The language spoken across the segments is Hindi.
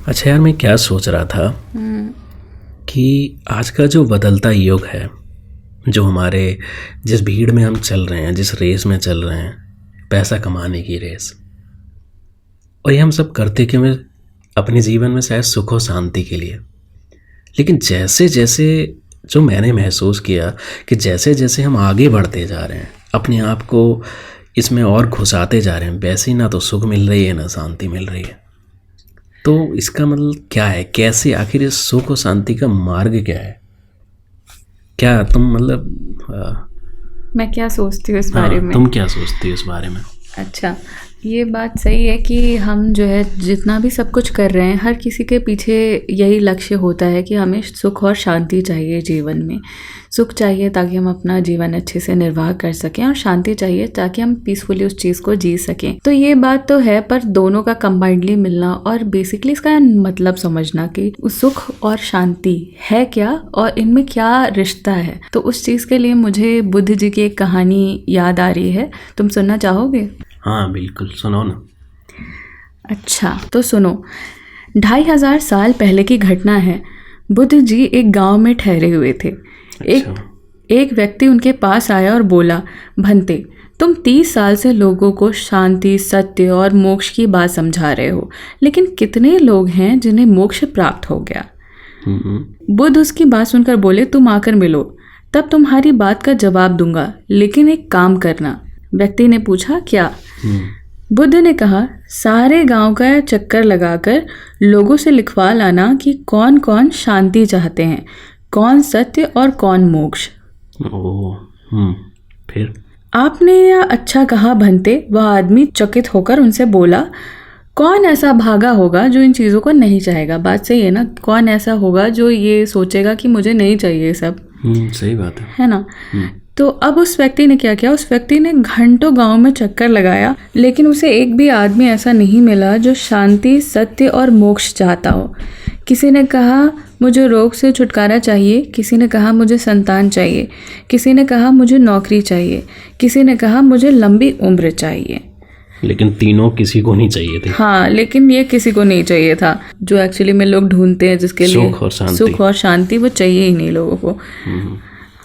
अच्छा यार, मैं क्या सोच रहा था कि आज का जो बदलता युग है, जो हमारे जिस भीड़ में हम चल रहे हैं, जिस रेस में चल रहे हैं, पैसा कमाने की रेस, और ये हम सब करते क्यों हैं? अपने जीवन में शायद सुख और शांति के लिए। लेकिन जैसे जैसे जो मैंने महसूस किया कि जैसे जैसे हम आगे बढ़ते जा रहे हैं, अपने आप को इसमें और घुसाते जा रहे हैं, वैसे ही ना तो सुख मिल रही है ना शांति मिल रही है। तो इसका मतलब क्या है? कैसे आखिर इस सुख और शांति का मार्ग क्या है? क्या तुम मैं क्या सोचती हूँ इस बारे में? तुम क्या सोचती हो इस बारे में? अच्छा, ये बात सही है कि हम जो है जितना भी सब कुछ कर रहे हैं, हर किसी के पीछे यही लक्ष्य होता है कि हमें सुख और शांति चाहिए जीवन में। सुख चाहिए ताकि हम अपना जीवन अच्छे से निर्वाह कर सकें, और शांति चाहिए ताकि हम पीसफुली उस चीज़ को जी सकें। तो ये बात तो है, पर दोनों का कंबाइंडली मिलना और बेसिकली इसका मतलब समझना कि सुख और शांति है क्या और इनमें क्या रिश्ता है, तो उस चीज़ के लिए मुझे बुद्ध जी की एक कहानी याद आ रही है। तुम सुनना चाहोगे? हाँ बिल्कुल, सुनाओ ना। अच्छा तो सुनो, 2500 साल पहले की घटना है। बुद्ध जी एक गांव में ठहरे हुए थे। एक व्यक्ति उनके पास आया और बोला, भंते, तुम 30 साल से लोगों को शांति, सत्य और मोक्ष की बात समझा रहे हो, लेकिन कितने लोग हैं जिन्हें मोक्ष प्राप्त हो गया? बुद्ध उसकी बात सुनकर बोले, तुम आकर मिलो, तब तुम्हारी बात का जवाब दूंगा, लेकिन एक काम करना। व्यक्ति ने पूछा, क्या? बुद्ध ने कहा, सारे गांव का चक्कर लगाकर लोगों से लिखवा लाना कि कौन कौन शांति चाहते हैं, कौन सत्य और कौन मोक्ष। फिर? आपने यह अच्छा कहा भंते। वह आदमी चकित होकर उनसे बोला, कौन ऐसा भागा होगा जो इन चीज़ों को नहीं चाहेगा? बात सही है ना? कौन ऐसा होगा जो ये सोचेगा कि मुझे नहीं चाहिए सब? सही बात है ना? तो अब उस व्यक्ति ने क्या किया? उस व्यक्ति ने घंटों गांव में चक्कर लगाया, लेकिन उसे एक भी आदमी ऐसा नहीं मिला जो शांति, सत्य और मोक्ष चाहता हो। किसी ने कहा, मुझे रोग से छुटकारा चाहिए। किसी ने कहा, मुझे संतान चाहिए। किसी ने कहा, मुझे नौकरी चाहिए। किसी ने कहा, मुझे लंबी उम्र चाहिए। लेकिन तीनों किसी को नहीं चाहिए थे। हाँ, लेकिन ये किसी को नहीं चाहिए था जो एक्चुअली में लोग ढूंढते हैं, जिसके लिए सुख और शांति, वो चाहिए ही नहीं लोगों को।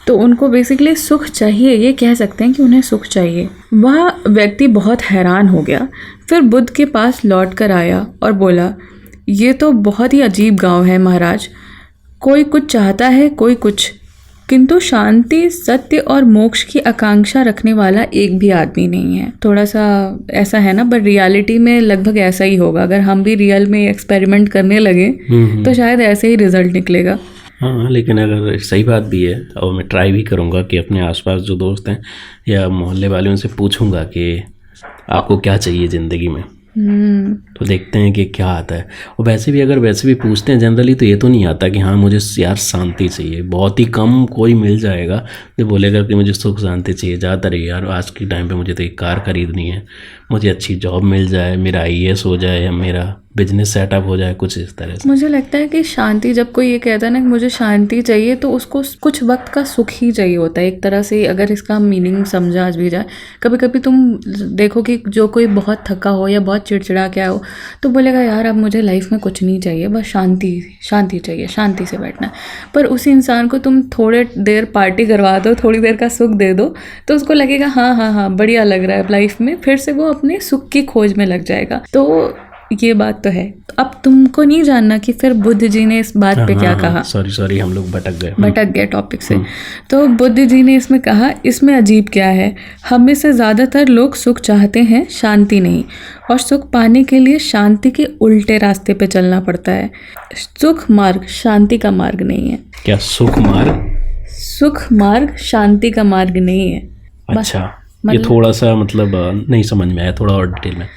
तो उनको बेसिकली सुख चाहिए, ये कह सकते हैं कि उन्हें सुख चाहिए। वह व्यक्ति बहुत हैरान हो गया। फिर बुद्ध के पास लौट कर आया और बोला, ये तो बहुत ही अजीब गांव है महाराज। कोई कुछ चाहता है, कोई कुछ, किंतु शांति, सत्य और मोक्ष की आकांक्षा रखने वाला एक भी आदमी नहीं है। थोड़ा सा ऐसा है ना, पर रियलिटी में लगभग ऐसा ही होगा। अगर हम भी रियल में एक्सपेरिमेंट करने लगे तो शायद ऐसे ही रिजल्ट निकलेगा। हाँ, लेकिन अगर सही बात भी है, और मैं ट्राई भी करूँगा कि अपने आसपास जो दोस्त हैं या मोहल्ले वालों से पूछूंगा कि आपको क्या चाहिए ज़िंदगी में, तो देखते हैं कि क्या आता है। और वैसे भी पूछते हैं जनरली, तो ये तो नहीं आता कि हाँ मुझे यार शांति चाहिए। बहुत ही कम कोई मिल जाएगा जो बोलेगा कि मुझे सुख शांति चाहिए। ज़्यादातर यार आज के टाइम पे मुझे तो एक कार खरीदनी है, मुझे अच्छी जॉब मिल जाए, मेरा IAS हो जाए या मेरा बिजनेस सेटअप हो जाए, कुछ इस तरह से। मुझे लगता है कि शांति, जब कोई ये कहता है ना कि मुझे शांति चाहिए, तो उसको कुछ वक्त का सुख ही चाहिए होता है एक तरह से। अगर इसका मीनिंग समझा भी जाए, कभी कभी तुम देखो कि जो कोई बहुत थका हो या बहुत चिड़चिड़ा क्या हो, तो बोलेगा यार अब मुझे लाइफ में कुछ नहीं चाहिए, बस शांति चाहिए, शांति से बैठना। पर उसी इंसान को तुम थोड़े देर पार्टी करवा दो, थोड़ी देर का सुख दे दो, तो उसको लगेगा हाँ बढ़िया लग रहा है लाइफ में, फिर से वो अपने सुख की खोज में लग जाएगा। तो ये बात तो है। अब तुमको नहीं जानना कि फिर बुद्ध जी ने इस बात पे क्या कहा। सॉरी हम लोग भटक गए टॉपिक से। तो बुद्ध जी ने इसमें कहा, इसमें अजीब क्या है? हम में से ज़्यादातर लोग सुख चाहते हैं, शांति नहीं, और सुख पाने के लिए शांति के उल्टे रास्ते पे चलना पड़ता है। सुख मार्ग शांति का मार्ग नहीं है। क्या सुख मार्ग शांति का मार्ग नहीं है। अच्छा, ये थोड़ा सा मतलब नहीं समझ में आया, थोड़ा और डिटेल में।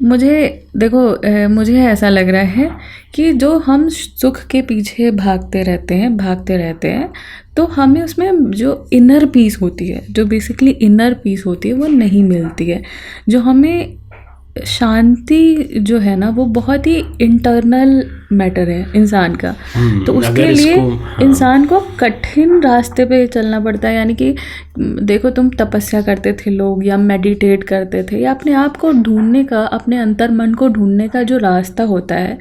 मुझे ऐसा लग रहा है कि जो हम सुख के पीछे भागते रहते हैं, तो हमें उसमें जो इनर पीस होती है, जो बेसिकली इनर पीस होती है, वो नहीं मिलती है। जो हमें शांति जो है ना, वो बहुत ही इंटरनल मैटर है इंसान का, तो उसके अगर लिए इसको इंसान को कठिन रास्ते पे चलना पड़ता है। यानी कि देखो, तुम तपस्या करते थे लोग, या मेडिटेट करते थे, या अपने आप को ढूंढने का, अपने अंतर मन को ढूंढने का जो रास्ता होता है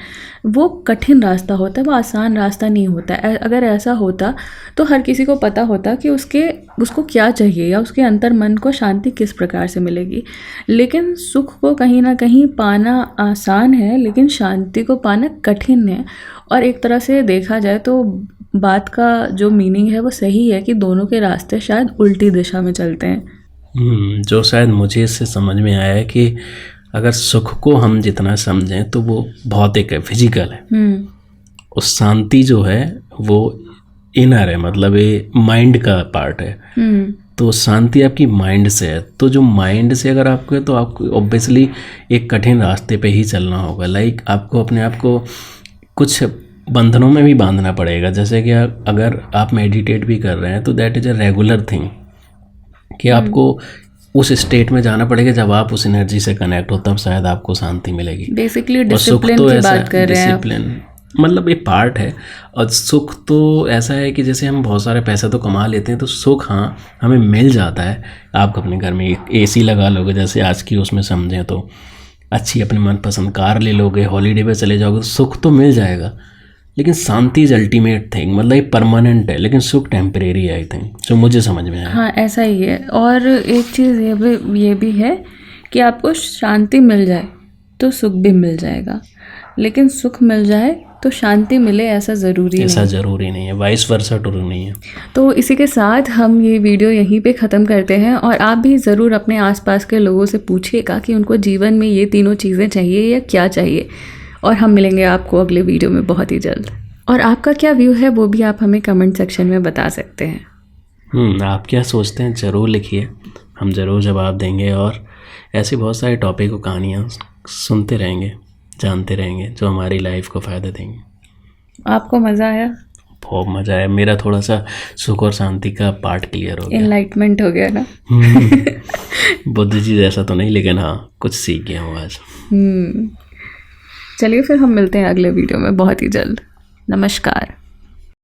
वो कठिन रास्ता होता है, वो आसान रास्ता नहीं होता है। अगर ऐसा होता तो हर किसी को पता होता कि उसको क्या चाहिए, या उसके अंतर मन को शांति किस प्रकार से मिलेगी। लेकिन सुख को कहीं ना कहीं पाना आसान है, लेकिन शांति को पाना कठिन है। और एक तरह से देखा जाए तो बात का जो मीनिंग है वो सही है कि दोनों के रास्ते शायद उल्टी दिशा में चलते हैं। जो शायद मुझे इससे समझ में आया है कि अगर सुख को हम जितना समझें तो वो भौतिक है, फिजिकल है, और शांति जो है वो इनर है, मतलब ये माइंड का पार्ट है। तो शांति आपकी माइंड से है, तो जो माइंड से अगर आपको है तो आपको ऑब्वियसली एक कठिन रास्ते पे ही चलना होगा। लाइक आपको अपने आप को कुछ बंधनों में भी बांधना पड़ेगा। जैसे कि अगर आप मेडिटेट भी कर रहे हैं तो that is a regular thing, कि आपको उस स्टेट में जाना पड़ेगा जब आप उस एनर्जी से कनेक्ट हो, तब शायद आपको शांति मिलेगी। बेसिकली डिसिप्लिन की बात कर रहे हैं। डिसिप्लिन मतलब ये पार्ट है। और सुख तो ऐसा है कि जैसे हम बहुत सारे पैसे तो कमा लेते हैं तो सुख हाँ हमें मिल जाता है। आप अपने घर में एक AC लगा लोगे, जैसे आज की उसमें समझें तो अच्छी अपनी मनपसंद कार ले लोगे, हॉलीडे पे चले जाओगे, तो सुख तो मिल जाएगा। लेकिन शांति इज अल्टीमेट थिंग, मतलब ये परमानेंट है, लेकिन सुख टेम्परेरी है, आई थिंक, जो मुझे समझ में आया। हाँ, ऐसा ही है। और एक चीज़ ये भी है कि आपको शांति मिल जाए तो सुख भी मिल जाएगा, लेकिन सुख मिल जाए तो शांति मिले ऐसा ज़रूरी नहीं है, वाइस वर्सा ट्रू नहीं है। तो इसी के साथ हम ये वीडियो यहीं पे ख़त्म करते हैं। और आप भी ज़रूर अपने आसपास के लोगों से पूछिएगा कि उनको जीवन में ये तीनों चीज़ें चाहिए या क्या चाहिए। और हम मिलेंगे आपको अगले वीडियो में बहुत ही जल्द। और आपका क्या व्यू है वो भी आप हमें कमेंट सेक्शन में बता सकते हैं। आप क्या सोचते हैं ज़रूर लिखिए, हम ज़रूर जवाब देंगे। और ऐसे बहुत सारे टॉपिक और कहानियाँ सुनते रहेंगे, जानते रहेंगे, जो हमारी लाइफ को फ़ायदा देंगे। आपको मज़ा आया? बहुत मज़ा आया। मेरा थोड़ा सा सुख और शांति का पार्ट क्लियर हो गया, एनलाइटमेंट हो गया ना। बुद्ध जी जैसा तो नहीं, लेकिन हाँ कुछ सीख गया हूँ आज। चलिए फिर हम मिलते हैं अगले वीडियो में बहुत ही जल्द। नमस्कार।